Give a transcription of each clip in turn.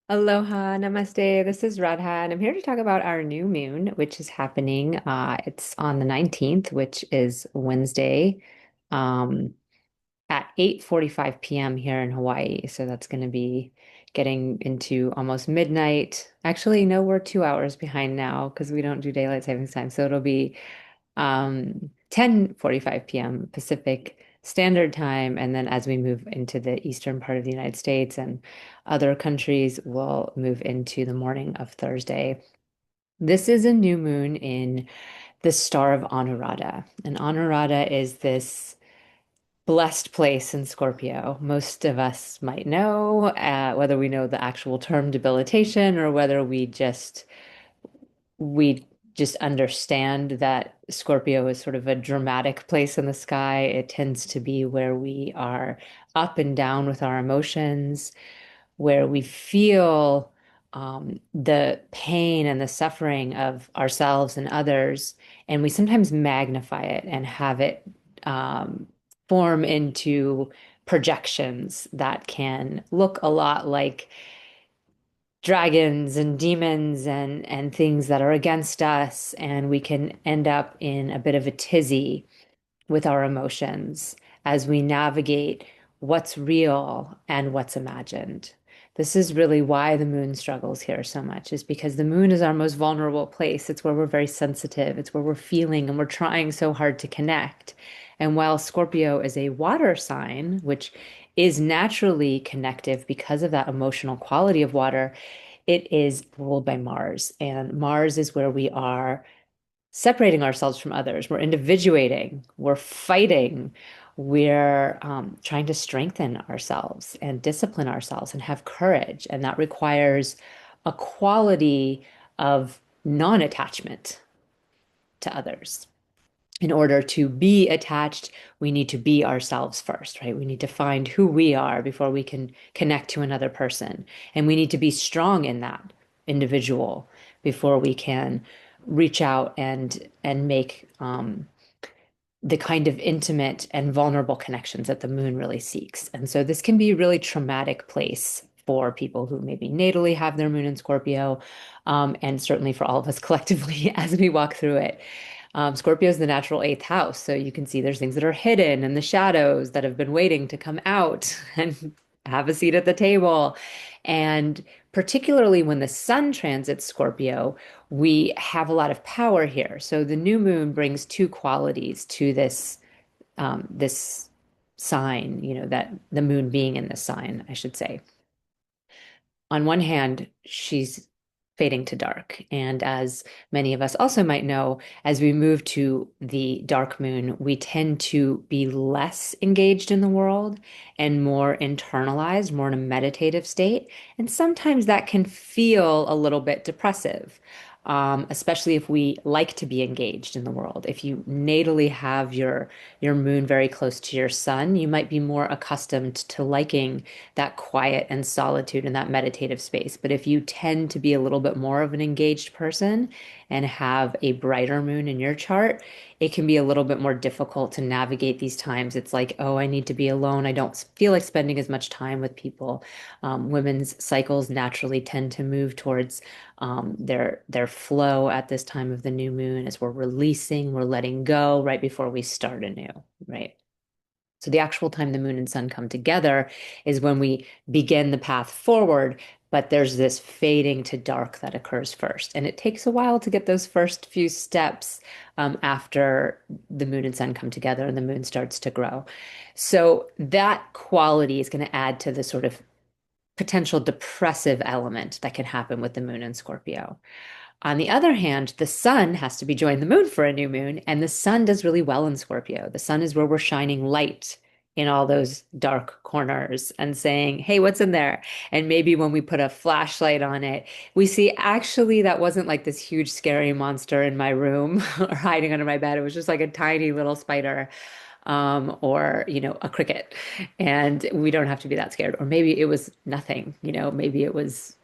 Aloha, namaste. This is Radha, and I'm here to talk about our new moon, which is happening. It's on the 19th, which is Wednesday, um, at 8:45 p.m. here in Hawaii. So that's going to be getting into almost midnight. Actually, no, we're 2 hours behind now because we don't do daylight savings time. So it'll be 10:45 p.m. Pacific Standard Time. And then as we move into the eastern part of the United States and other countries, we'll move into the morning of Thursday. This is a new moon in the star of Anuradha. And Anuradha is this blessed place in Scorpio. Most of us might know, whether we know the actual term debilitation or whether we just understand that Scorpio is sort of a dramatic place in the sky. It tends to be where we are up and down with our emotions, where we feel the pain and the suffering of ourselves and others, and we sometimes magnify it and have it um, form into projections that can look a lot like dragons and demons and things that are against us, and we can end up in a bit of a tizzy with our emotions as we navigate what's real and what's imagined. This is really why the moon struggles here so much, is because the moon is our most vulnerable place. It's where we're very sensitive, it's where we're feeling, and we're trying so hard to connect. And while Scorpio is a water sign, which is naturally connective because of that emotional quality of water, it is ruled by Mars. And Mars is where we are separating ourselves from others. We're individuating, we're fighting, we're trying to strengthen ourselves and discipline ourselves and have courage. And that requires a quality of non-attachment to others. In order to be attached, we need to be ourselves first, right? We need to find who we are before we can connect to another person. And we need to be strong in that individual before we can reach out and make the kind of intimate and vulnerable connections that the moon really seeks. And so this can be a really traumatic place for people who maybe natally have their moon in Scorpio, and certainly for all of us collectively as we walk through it. Scorpio is the natural eighth house, so you can see there's things that are hidden in the shadows that have been waiting to come out and have a seat at the table. And particularly when the sun transits Scorpio, we have a lot of power here. So the new moon brings two qualities to this sign, that the moon being in this sign, I should say. On one hand, she's fading to dark. And as many of us also might know, as we move to the dark moon, we tend to be less engaged in the world and more internalized, more in a meditative state. And sometimes that can feel a little bit depressive. Especially if we like to be engaged in the world. If you natally have your moon very close to your sun, you might be more accustomed to liking that quiet and solitude and that meditative space. But if you tend to be a little bit more of an engaged person and have a brighter moon in your chart, it can be a little bit more difficult to navigate these times. It's like, oh, I need to be alone. I don't feel like spending as much time with people. Women's cycles naturally tend to move towards their flow at this time of the new moon as we're releasing, we're letting go right before we start anew, right? So the actual time the moon and sun come together is when we begin the path forward, but there's this fading to dark that occurs first. And it takes a while to get those first few steps after the moon and sun come together and the moon starts to grow. So that quality is going to add to the sort of potential depressive element that can happen with the moon in Scorpio. On the other hand, the sun has to be joining the moon for a new moon, and the sun does really well in Scorpio. The sun is where we're shining light in all those dark corners and saying, hey, what's in there? And maybe when we put a flashlight on it, we see actually that wasn't like this huge scary monster in my room or hiding under my bed. It was just like a tiny little spider, or, a cricket. And we don't have to be that scared. Or maybe it was nothing, maybe it was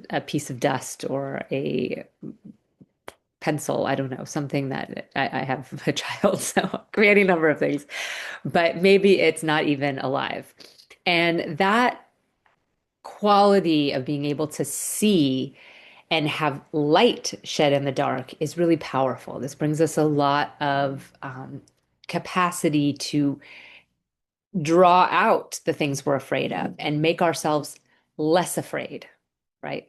a piece of dust or a pencil. I don't know, something that I have a child, so creating a number of things, but maybe it's not even alive. And that quality of being able to see and have light shed in the dark is really powerful. This brings us a lot of capacity to draw out the things we're afraid of and make ourselves less afraid, right?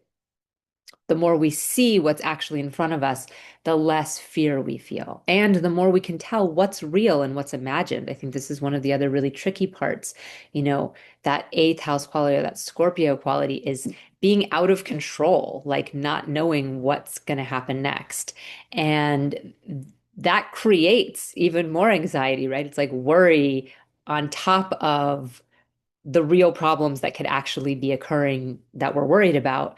The more we see what's actually in front of us, the less fear we feel. And the more we can tell what's real and what's imagined. I think this is one of the other really tricky parts. That eighth house quality or that Scorpio quality is being out of control, like not knowing what's going to happen next. And that creates even more anxiety, right? It's like worry on top of the real problems that could actually be occurring that we're worried about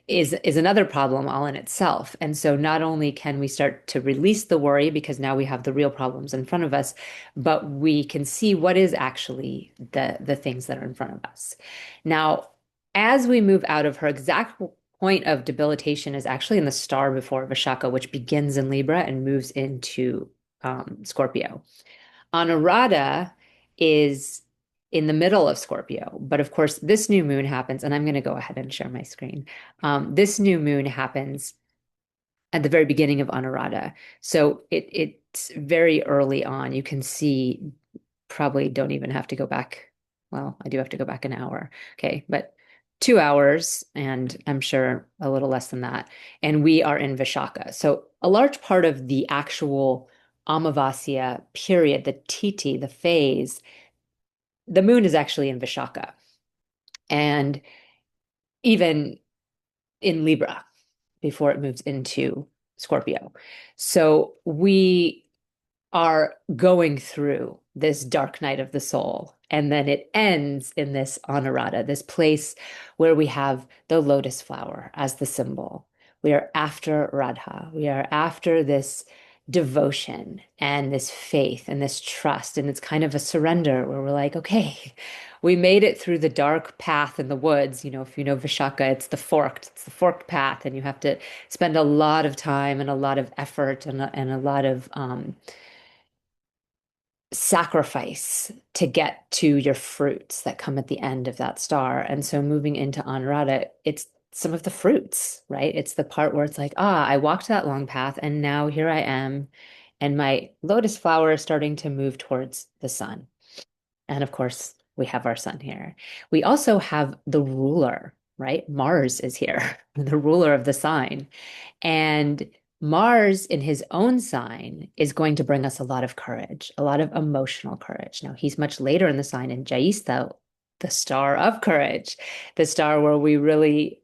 is another problem all in itself. And so not only can we start to release the worry because now we have the real problems in front of us, but we can see what is actually the things that are in front of us. Now, as we move out of her exact point of debilitation is actually in the star before Vishaka, which begins in Libra and moves into Scorpio. Anuradha is in the middle of Scorpio. But of course, this new moon happens, and I'm going to go ahead and share my screen. This new moon happens at the very beginning of Anuradha. So it's very early on. You can see, probably don't even have to go back. Well, I do have to go back an hour. Okay, but 2 hours, and I'm sure a little less than that. And we are in Vishaka. So a large part of the actual Amavasya period, the Titi, the phase, the moon is actually in Vishaka and even in Libra before it moves into Scorpio. So we are going through this dark night of the soul. And then it ends in this Anuradha, this place where we have the lotus flower as the symbol. We are after Radha. We are after this devotion and this faith and this trust. And it's kind of a surrender where we're like, okay, we made it through the dark path in the woods. If you know Vishaka, it's the forked path, and you have to spend a lot of time and a lot of effort and a lot of sacrifice to get to your fruits that come at the end of that star. And so moving into Anuradha, it's some of the fruits, right? It's the part where it's like, I walked that long path and now here I am. And my lotus flower is starting to move towards the sun. And of course, we have our sun here. We also have the ruler, right? Mars is here, the ruler of the sign. And Mars in his own sign is going to bring us a lot of courage, a lot of emotional courage. Now, he's much later in the sign in Jaista, the star of courage, the star where we really,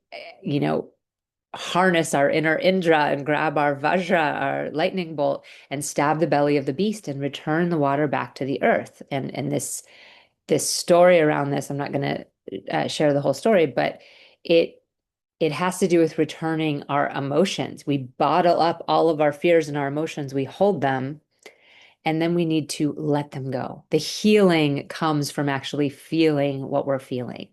harness our inner Indra and grab our Vajra, our lightning bolt, and stab the belly of the beast and return the water back to the earth. And this story around this, I'm not going to share the whole story, but it has to do with returning our emotions. We bottle up all of our fears and our emotions, we hold them, and then we need to let them go. The healing comes from actually feeling what we're feeling,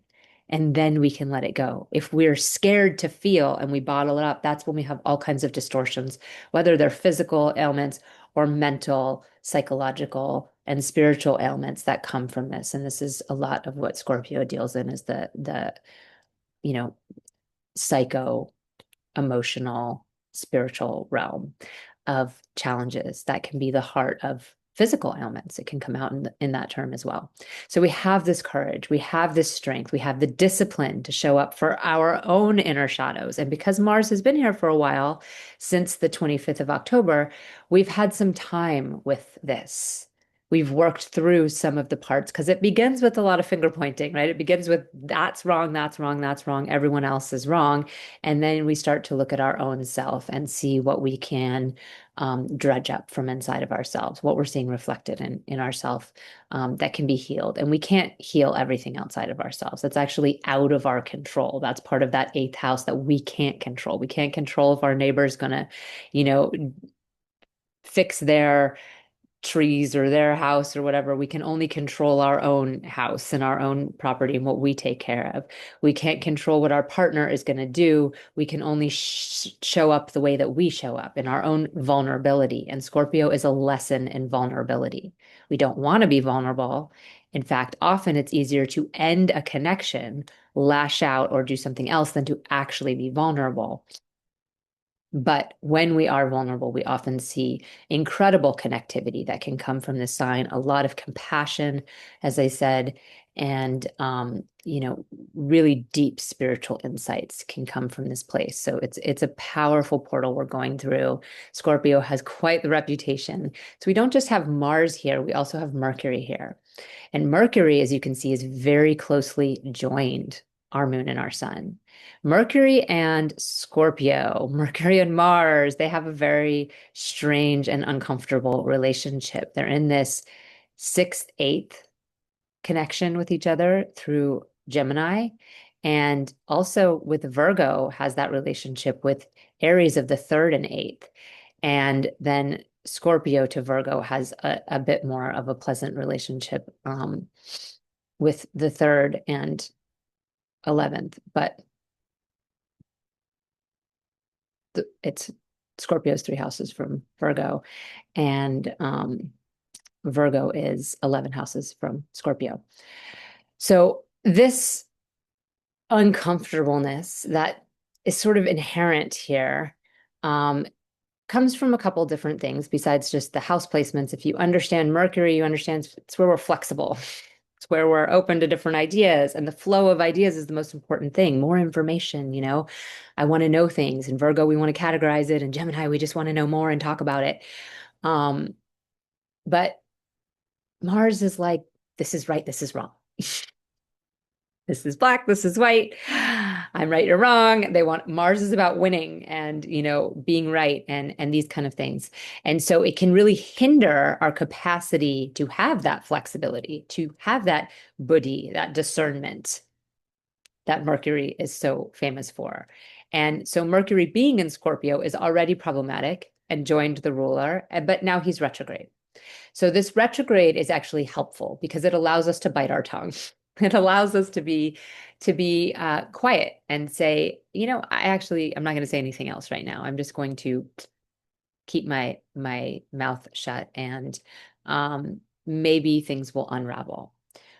and then we can let it go. If we're scared to feel and we bottle it up, that's when we have all kinds of distortions, whether they're physical ailments or mental, psychological, and spiritual ailments that come from this. And this is a lot of what Scorpio deals in, is the you know psycho, emotional, spiritual realm of challenges that can be the heart of physical ailments. It can come out in that term as well. So we have this courage, we have this strength, we have the discipline to show up for our own inner shadows. And because Mars has been here for a while, since the 25th of October, we've had some time with this. We've worked through some of the parts because it begins with a lot of finger pointing, right? It begins with that's wrong, that's wrong, that's wrong, everyone else is wrong. And then we start to look at our own self and see what we can dredge up from inside of ourselves, what we're seeing reflected in ourself that can be healed. And we can't heal everything outside of ourselves. That's actually out of our control. That's part of that eighth house that we can't control. We can't control if our neighbor's gonna, fix their trees or their house or whatever. We can only control our own house and our own property and what we take care of. We can't control what our partner is going to do. We can only show up the way that we show up in our own vulnerability. And Scorpio is a lesson in vulnerability. We don't want to be vulnerable. In fact, often it's easier to end a connection lash out or do something else than to actually be vulnerable. But when we are vulnerable, we often see incredible connectivity that can come from this sign, a lot of compassion, as I said, and really deep spiritual insights can come from this place. So it's a powerful portal we're going through. Scorpio has quite the reputation. So we don't just have Mars here, we also have Mercury here. And Mercury, as you can see, is very closely joined our moon and our sun. Mercury and Scorpio, Mercury and Mars, they have a very strange and uncomfortable relationship. They're in this sixth, eighth connection with each other through Gemini. And also with Virgo has that relationship with Aries of the third and eighth. And then Scorpio to Virgo has a bit more of a pleasant relationship with the third and 11th. But it's Scorpio's three houses from Virgo, and Virgo is 11 houses from Scorpio. So this uncomfortableness that is sort of inherent here comes from a couple different things besides just the house placements. If you understand Mercury, you understand it's where we're flexible. It's where we're open to different ideas, and the flow of ideas is the most important thing. More information, I want to know things. In Virgo, we want to categorize it. And Gemini, we just want to know more and talk about it. But Mars is like, this is right, this is wrong. This is black, this is white. I'm right, you're wrong. Mars is about winning and, being right and these kind of things. And so it can really hinder our capacity to have that flexibility, to have that buddhi, that discernment that Mercury is so famous for. And so Mercury being in Scorpio is already problematic and joined the ruler, but now he's retrograde. So this retrograde is actually helpful because it allows us to bite our tongue. It allows us to be quiet and say, I'm not going to say anything else right now. I'm just going to keep my mouth shut, and maybe things will unravel.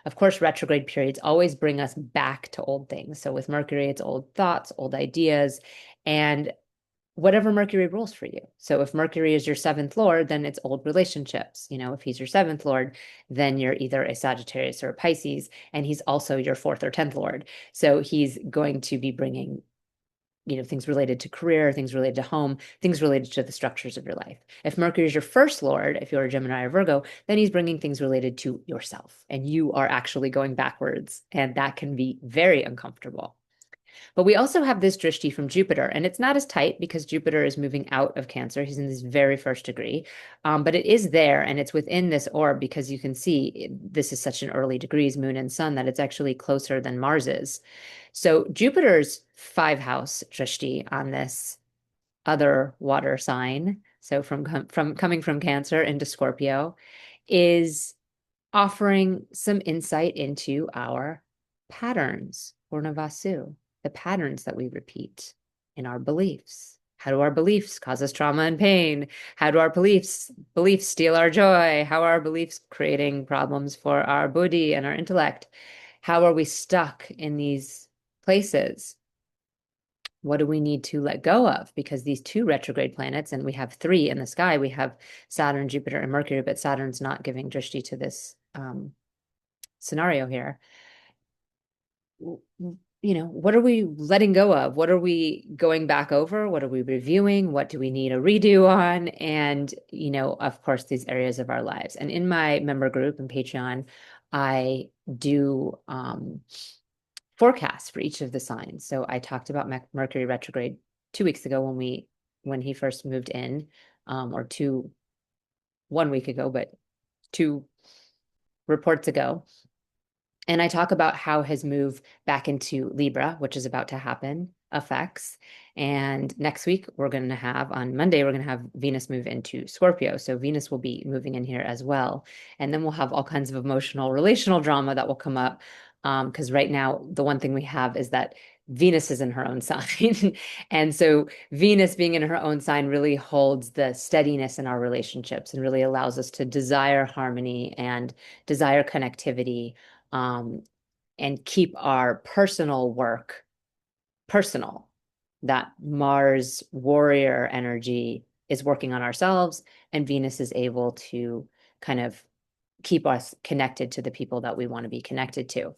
Of course, retrograde periods always bring us back to old things. So with Mercury, it's old thoughts, old ideas, and whatever Mercury rules for you. So if Mercury is your seventh lord, then it's old relationships. If he's your seventh lord, then you're either a Sagittarius or a Pisces, and he's also your fourth or 10th lord. So he's going to be bringing, things related to career, things related to home, things related to the structures of your life. If Mercury is your first lord, if you're a Gemini or Virgo, then he's bringing things related to yourself, and you are actually going backwards, and that can be very uncomfortable. But we also have this drishti from Jupiter, and it's not as tight because Jupiter is moving out of Cancer. He's in this very first degree, but it is there, and it's within this orb because you can see this is such an early degrees, moon and sun, that it's actually closer than Mars is. So Jupiter's 5-house drishti on this other water sign, so from coming from Cancer into Scorpio, is offering some insight into our patterns, Purnavasu, the patterns that we repeat in our beliefs. How do our beliefs cause us trauma and pain? How do our beliefs steal our joy? How are our beliefs creating problems for our buddhi and our intellect? How are we stuck in these places? What do we need to let go of? Because these two retrograde planets, and we have 3 in the sky, we have Saturn, Jupiter, and Mercury, but Saturn's not giving drishti to this scenario here. What are we letting go of? What are we going back over? What are we reviewing? What do we need a redo on? And, of course, these areas of our lives. And in my member group and Patreon, I do forecasts for each of the signs. So I talked about Mercury retrograde 2 weeks ago when he first moved in, or 1 week ago, but 2 reports ago. And I talk about how his move back into Libra, which is about to happen, affects. And next week, on Monday, we're going to have Venus move into Scorpio. So Venus will be moving in here as well. And then we'll have all kinds of emotional, relational drama that will come up. Because right now, the one thing we have is that Venus is in her own sign. And so Venus being in her own sign really holds the steadiness in our relationships and really allows us to desire harmony and desire connectivity. and keep our personal work personal. That Mars warrior energy is working on ourselves, and Venus is able to kind of keep us connected to the people that we want to be connected to.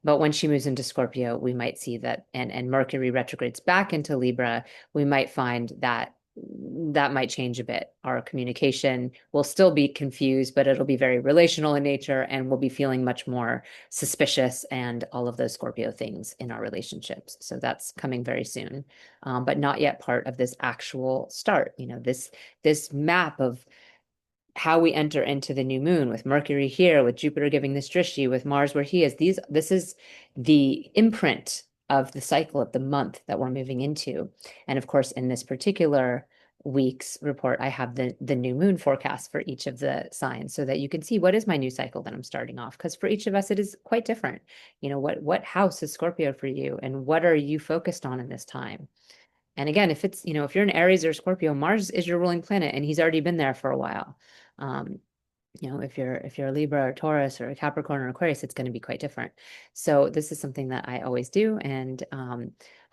But when she moves into Scorpio, we might see that, and Mercury retrogrades back into Libra, we might find that that might change a bit. Our communication will still be confused, but it'll be very relational in nature, and we'll be feeling much more suspicious and all of those Scorpio things in our relationships. So that's coming very soon, but not yet part of this actual start. This map of how we enter into the new moon with Mercury here, with Jupiter giving this drishti, with Mars where he is. This is the imprint of the cycle of the month that we're moving into. And of course, in this particular week's report, I have the new moon forecast for each of the signs so that you can see what is my new cycle that I'm starting off. Because for each of us, it is quite different. What house is Scorpio for you, and what are you focused on in this time? And again, if you're an Aries or Scorpio, Mars is your ruling planet, and he's already been there for a while. Um, if you're a Libra or Taurus or a Capricorn or Aquarius, it's going to be quite different. So this is something that I always do, and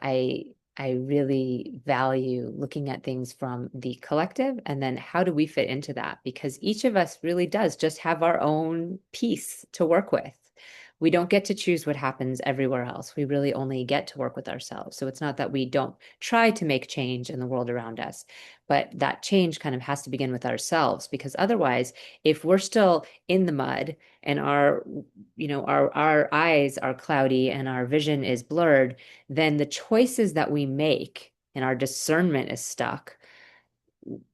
I I really value looking at things from the collective, and then how do we fit into that? Because each of us really does just have our own piece to work with. We don't get to choose what happens everywhere else. We really only get to work with ourselves. So it's not that we don't try to make change in the world around us, but that change kind of has to begin with ourselves, because otherwise, if we're still in the mud and our eyes are cloudy and our vision is blurred, then the choices that we make and our discernment is stuck.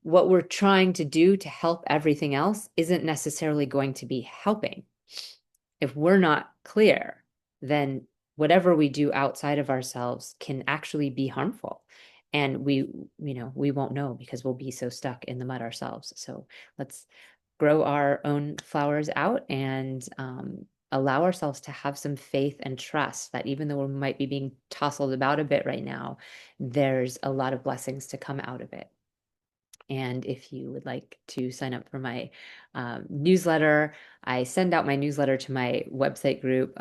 What we're trying to do to help everything else isn't necessarily going to be helping. If we're not clear, then whatever we do outside of ourselves can actually be harmful. And we won't know because we'll be so stuck in the mud ourselves. So let's grow our own flowers out and allow ourselves to have some faith and trust that even though we might be being tousled about a bit right now, there's a lot of blessings to come out of it. And if you would like to sign up for my newsletter, I send out my newsletter to my website group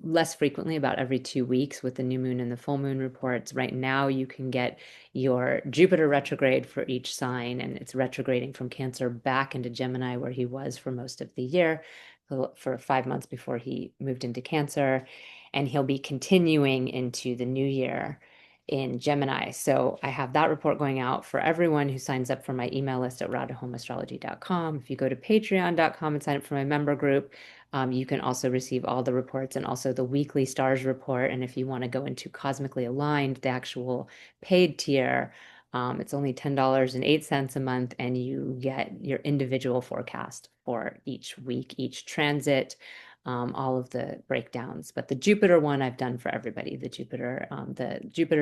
less frequently, about every 2 weeks, with the new moon and the full moon reports. Right now, you can get your Jupiter retrograde for each sign, and it's retrograding from Cancer back into Gemini, where he was for most of the year, for 5 months before he moved into Cancer. And he'll be continuing into the new year in Gemini. So I have that report going out for everyone who signs up for my email list at radhahomeastrology.com. If you go to patreon.com and sign up for my member group, you can also receive all the reports and also the weekly stars report. And if you want to go into Cosmically Aligned, the actual paid tier, it's only $10.08 a month, and you get your individual forecast for each week, each transit, all of the breakdowns. But the Jupiter one I've done for everybody. The Jupiter,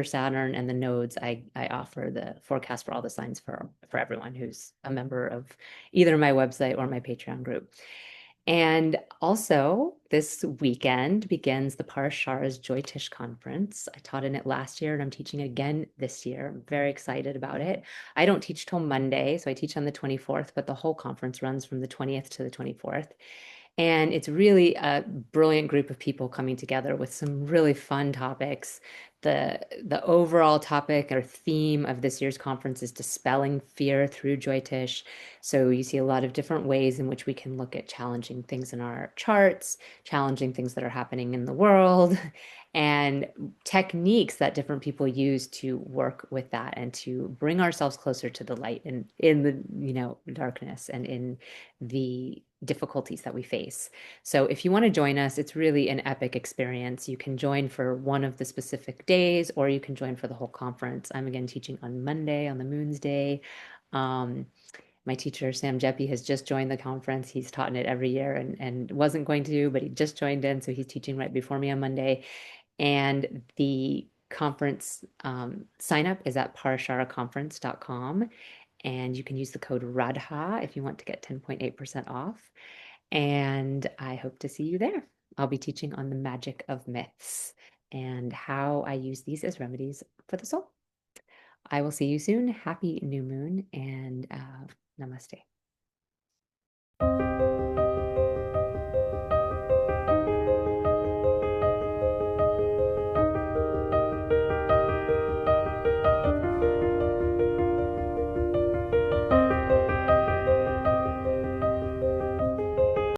Saturn, and the nodes. I offer the forecast for all the signs for everyone who's a member of either my website or my Patreon group. And also, this weekend begins the Parashara's Joy Tish Conference. I taught in it last year, and I'm teaching again this year. I'm very excited about it. I don't teach till Monday, so I teach on the 24th, but the whole conference runs from the 20th to the 24th. And it's really a brilliant group of people coming together with some really fun topics. The overall topic or theme of this year's conference is dispelling fear through Joy Tish. So you see a lot of different ways in which we can look at challenging things in our charts, challenging things that are happening in the world, and techniques that different people use to work with that and to bring ourselves closer to the light and in the darkness and in the difficulties that we face. So if you want to join us, it's really an epic experience. You can join for one of the specific days, or you can join for the whole conference. I'm again teaching on Monday, on the Moon's Day. My teacher, Sam Jeppy, has just joined the conference. He's taught in it every year and wasn't going to, but he just joined in. So he's teaching right before me on Monday. And the conference sign up is at parasharaconference.com. And you can use the code RADHA if you want to get 10.8% off. And I hope to see you there. I'll be teaching on the magic of myths and how I use these as remedies for the soul. I will see you soon. Happy new moon, and namaste.